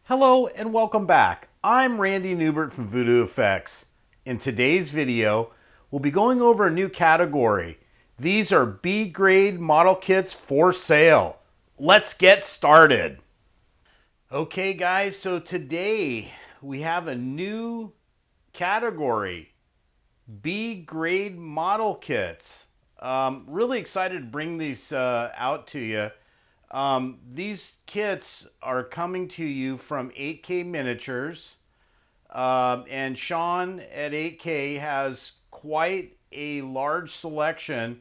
Hello and welcome back. I'm Randy Newbert from VoodooFX. In today's video, we'll be going over a new category. These are B-grade model kits for sale. Let's get started. Okay guys, so today we have a new category, B-grade model kits. Really excited to bring these out to you. These kits are coming to you from 8K Miniatures, and Sean at 8K has quite a large selection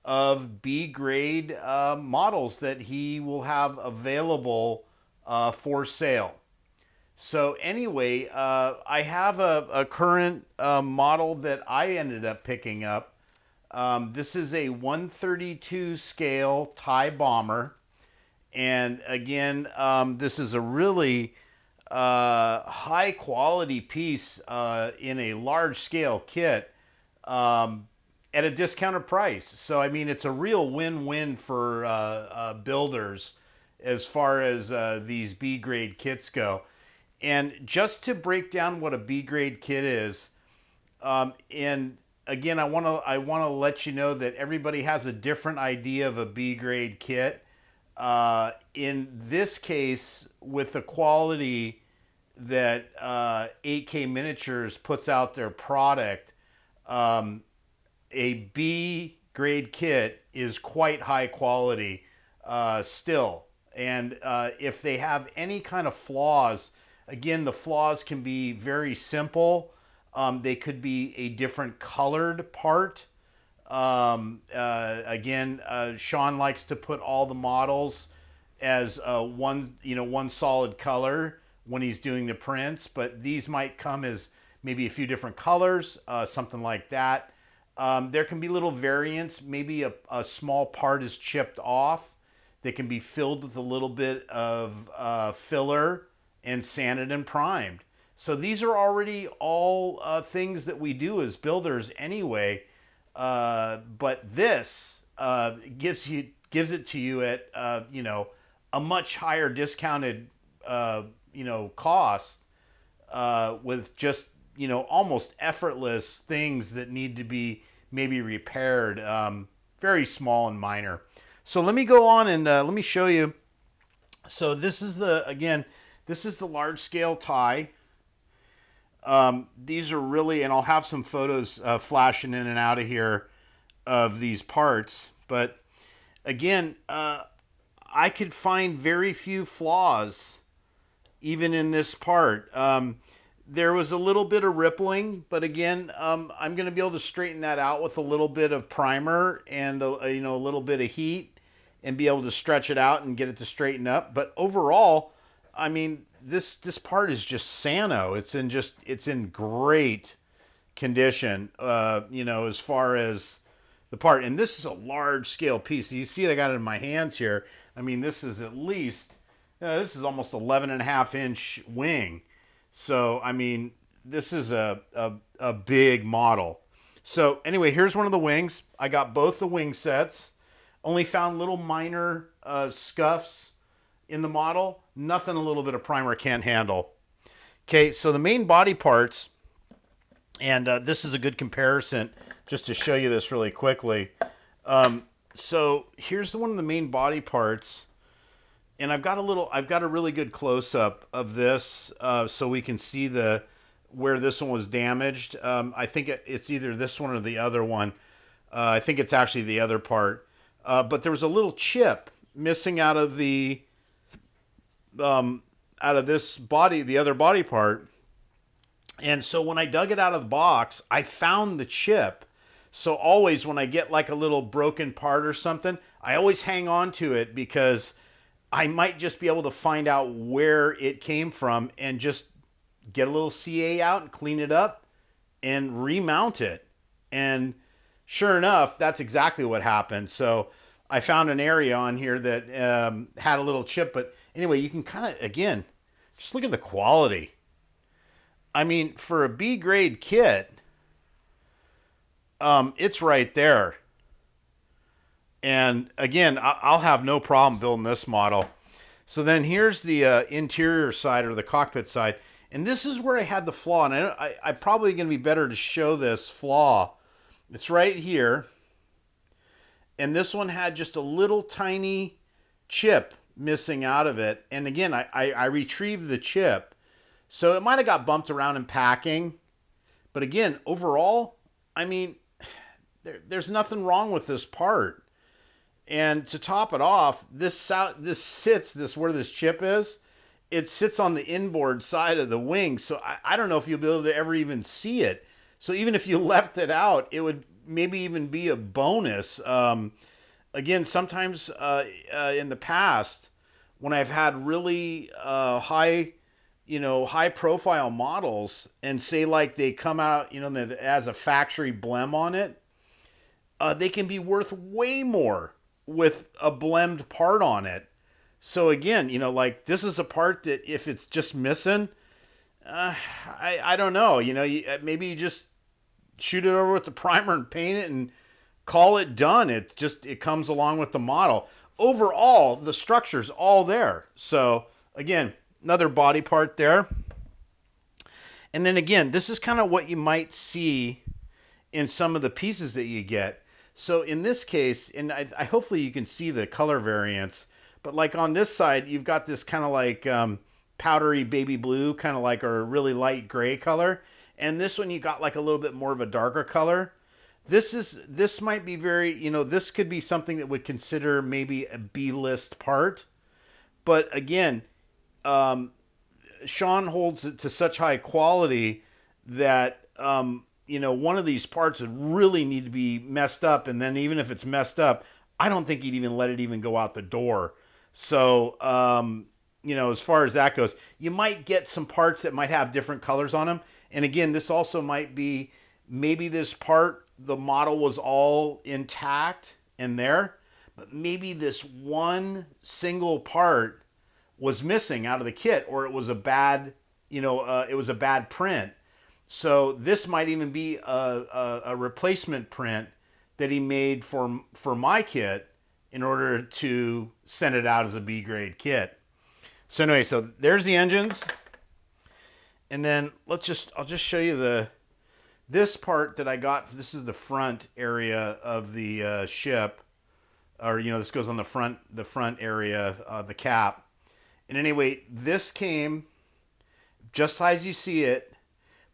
of B-grade models that he will have available for sale. So anyway, I have a current model that I ended up picking up. This is a 132 scale TIE bomber. And again, this is a really high quality piece in a large scale kit at a discounted price. So, I mean, it's a real win-win for builders as far as these B-grade kits go. And just to break down what a B-grade kit is, and again, I want to let you know that everybody has a different idea of a B-grade kit. In this case, with the quality that 8K Miniatures puts out their product, a B grade kit is quite high quality still. And if they have any kind of flaws, again, the flaws can be very simple. They could be a different colored part. Again, Sean likes to put all the models as one solid color when he's doing the prints, but these might come as maybe a few different colors, something like that. There can be little variants. Maybe a small part is chipped off. They can be filled with a little bit of filler and sanded and primed. So these are already all things that we do as builders anyway. But this gives it to you at a much higher discounted cost with just almost effortless things that need to be maybe repaired, very small and minor. So let me go on and let me show you. So this is the large scale tie. These are really, and I'll have some photos flashing in and out of here of these parts. But again, I could find very few flaws even in this part. There was a little bit of rippling, but again, I'm going to be able to straighten that out with a little bit of primer and a little bit of heat, and be able to stretch it out and get it to straighten up. But overall, I mean, this part is just Sano. It's in great condition, as far as the part. And this is a large scale piece. You see it, I got it in my hands here. I mean, this is at least, this is almost 11.5-inch wing. So, I mean, this is a big model. So anyway, here's one of the wings. I got both the wing sets. Only found little minor scuffs in the model. Nothing a little bit of primer can't handle. Okay, so the main body parts, and this is a good comparison just to show you this really quickly. So here's one of the main body parts, and I've got a really good close-up of this so we can see where this one was damaged. I think it's either this one or the other one. I think it's actually the other part. But there was a little chip missing out of this body, the other body part. And so when I dug it out of the box, I found the chip. So always when I get like a little broken part or something, I always hang on to it because I might just be able to find out where it came from and just get a little CA out and clean it up and remount it. And sure enough, that's exactly what happened. So I found an area on here that had a little chip. But anyway, you can kind of, again, just look at the quality. I mean, for a B-grade kit, it's right there. And again, I'll have no problem building this model. So then here's the interior side, or the cockpit side. And this is where I had the flaw. And I probably going to be better to show this flaw. It's right here. And this one had just a little tiny chip missing out of it. And again, I retrieved the chip. So it might have got bumped around in packing. But again, overall, I mean, there's nothing wrong with this part. And to top it off, this where this chip is, it sits on the inboard side of the wing. So I don't know if you'll be able to ever even see it. So even if you left it out, it would maybe even be a bonus. Again, sometimes in the past, when I've had really high profile models, and say like they come out, that as a factory blem on it, they can be worth way more with a blemed part on it. So again, like this is a part that if it's just missing, I don't know, maybe you just shoot it over with the primer and paint it and call it done. It comes along with the model. Overall, the structure's all there. So again, another body part there. And then again, this is kind of what you might see in some of the pieces that you get. So in this case, and I hopefully you can see the color variance, but like on this side, you've got this kind of like powdery baby blue, kind of like a really light gray color. And this one, you got like a little bit more of a darker color. This might be very, this could be something that would consider maybe a B-list part. But again, Sean holds it to such high quality that, one of these parts would really need to be messed up. And then even if it's messed up, I don't think he'd even let it even go out the door. So, as far as that goes, you might get some parts that might have different colors on them. And again, this also might be, maybe this part, the model was all intact in there, but maybe this one single part was missing out of the kit, or it was a bad, it was a bad print. So this might even be a replacement print that he made for my kit in order to send it out as a B grade kit. So anyway, so there's the engines. And then I'll just show you this part that I got. This is the front area of the ship, or this goes on the front area, the cap. And anyway, this came just as you see it,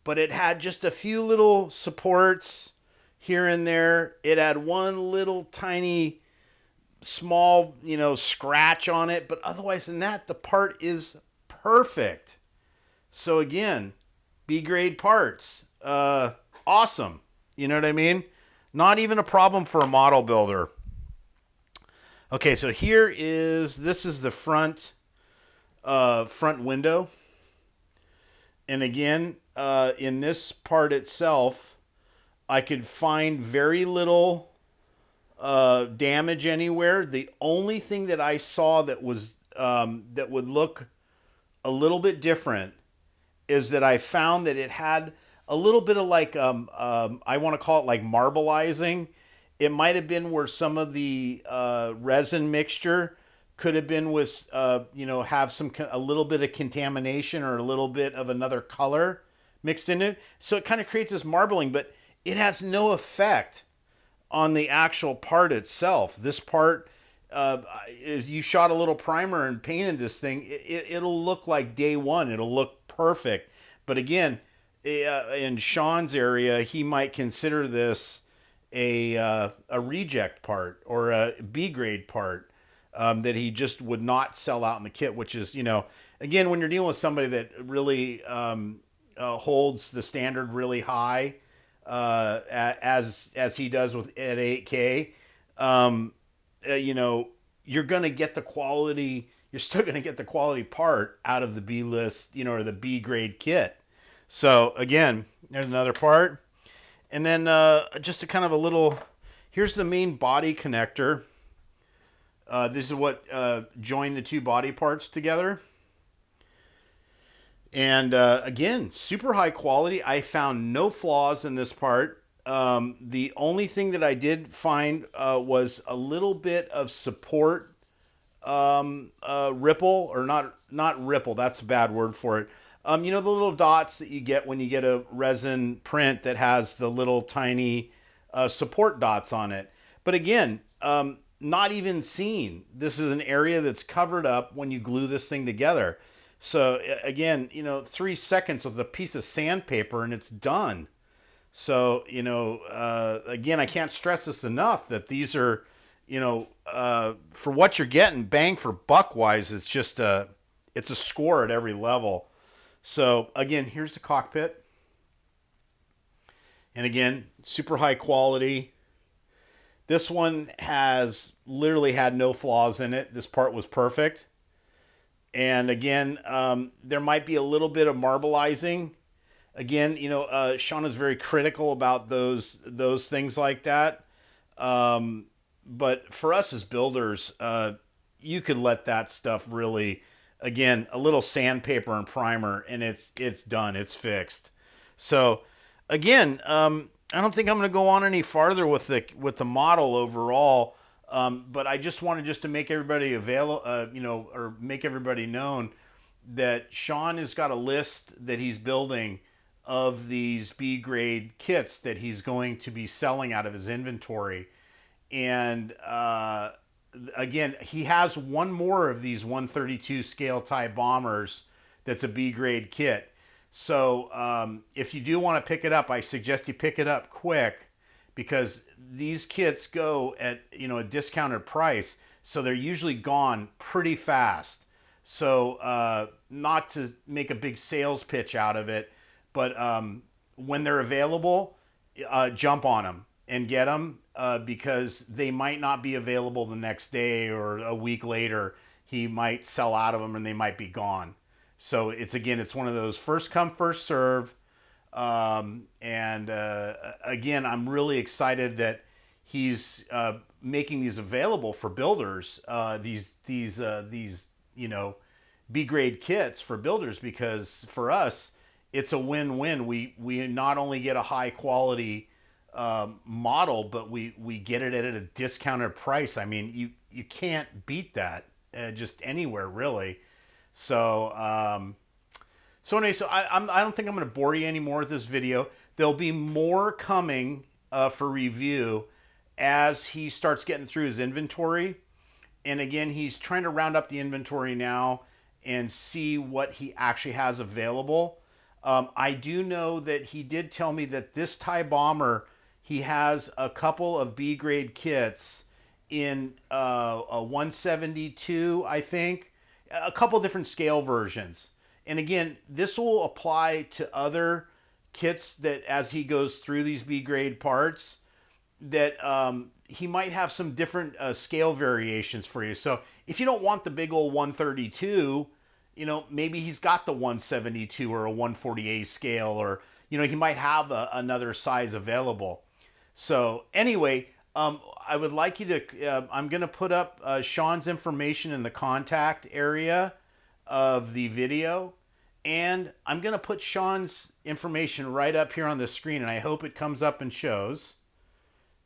but it had just a few little supports here and there. It had one little tiny small, scratch on it, but otherwise than that, the part is perfect. So again, B grade parts, awesome. You know what I mean? Not even a problem for a model builder. Okay, so this is the front window. And again, in this part itself, I could find very little damage anywhere. The only thing that I saw that was that would look a little bit different is that I found that it had a little bit of like I want to call it like marbleizing. It might have been where some of the resin mixture could have been with have a little bit of contamination or a little bit of another color mixed in it. So it kind of creates this marbling, but it has no effect on the actual part itself. This part, if you shot a little primer and painted this thing, it'll look like day one. It'll look perfect. But again, in Sean's area, he might consider this a reject part or a B grade part that he just would not sell out in the kit, which is, again, when you're dealing with somebody that really holds the standard really high, as he does at 8K, you're going to get the quality. You're still going to get the quality part out of the B list, or the B grade kit. So again, there's another part. And then just a kind of a little, here's the main body connector. This is what joined the two body parts together. And again, super high quality. I found no flaws in this part. The only thing that I did find was a little bit of support ripple, or not ripple, that's a bad word for it. You know, the little dots that you get when you get a resin print that has the little tiny support dots on it. But again, not even seen. This is an area that's covered up when you glue this thing together. So again, you know, 3 seconds with a piece of sandpaper and it's done. So, you know, again, I can't stress this enough that these are, you know, for what you're getting, bang for buck wise, it's just it's a score at every level. So again, here's the cockpit. And again, super high quality. This one has literally had no flaws in it. This part was perfect. And again, there might be a little bit of marbleizing. Again, you know, Sean is very critical about those things like that. But for us as builders, you could let that stuff really, again, a little sandpaper and primer, and it's done. It's fixed. So again, I don't think I'm going to go on any farther with the model overall. But I just wanted to make everybody you know, or make everybody known that Sean has got a list that he's building of these B grade kits that he's going to be selling out of his inventory. And again, he has one more of these 132 scale tie bombers that's a B grade kit. So if you do want to pick it up, I suggest you pick it up quick, because these kits go at, you know, a discounted price, so they're usually gone pretty fast. So not to make a big sales pitch out of it, but when they're available, jump on them and get them, because they might not be available the next day or a week later. He might sell out of them and they might be gone. So it's one of those first come, first serve. Again, I'm really excited that he's making these available for builders. These you know, B grade kits for builders, because for us it's a win-win. We not only get a high quality model, but we get it at a discounted price. I mean, you can't beat that just anywhere really. So anyway, I don't think I'm going to bore you anymore with this video. There'll be more coming for review as he starts getting through his inventory. And again, he's trying to round up the inventory now and see what he actually has available. I do know that he did tell me that this tie bomber, he has a couple of B grade kits in a 172, I think, a couple different scale versions. And again, this will apply to other kits that as he goes through these B grade parts, that he might have some different scale variations for you. So if you don't want the big old 132, you know, maybe he's got the 172 or a 148 scale, or, you know, he might have another size available. So anyway, I would like you to, I'm going to put up Sean's information in the contact area of the video. And I'm going to put Sean's information right up here on the screen, and I hope it comes up and shows.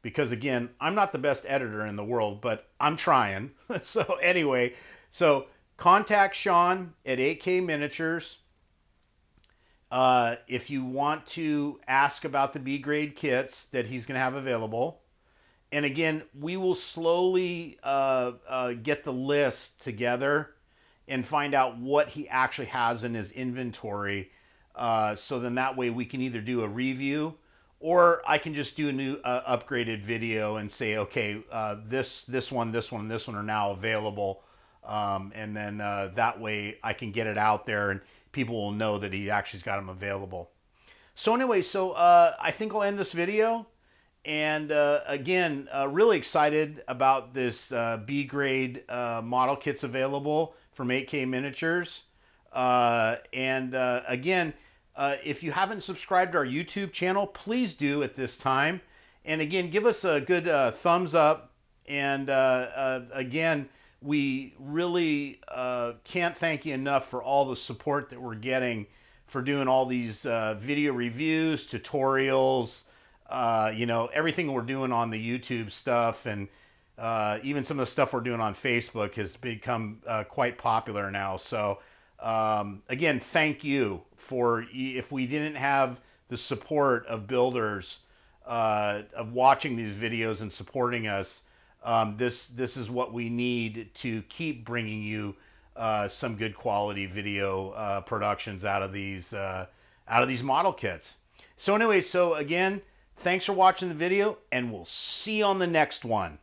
Because again, I'm not the best editor in the world, but I'm trying. So anyway, so contact Sean at 8K Miniatures. If you want to ask about the B grade kits that he's going to have available. And again, we will slowly get the list together and find out what he actually has in his inventory. So then that way we can either do a review, or I can just do a new upgraded video and say, okay, this one are now available. And then that way I can get it out there and people will know that he actually's got them available. So anyway, I think I'll end this video. And again, really excited about this B grade model kits available from 8K Miniatures. Again, if you haven't subscribed to our YouTube channel, please do at this time. And again, give us a good thumbs up. And again, we really can't thank you enough for all the support that we're getting for doing all these video reviews, tutorials, you know, everything we're doing on the YouTube stuff. And even some of the stuff we're doing on Facebook has become quite popular now. So again, thank you for, if we didn't have the support of builders of watching these videos and supporting us, this is what we need to keep bringing you some good quality video productions out of these model kits. So anyway, so again, thanks for watching the video, and we'll see you on the next one.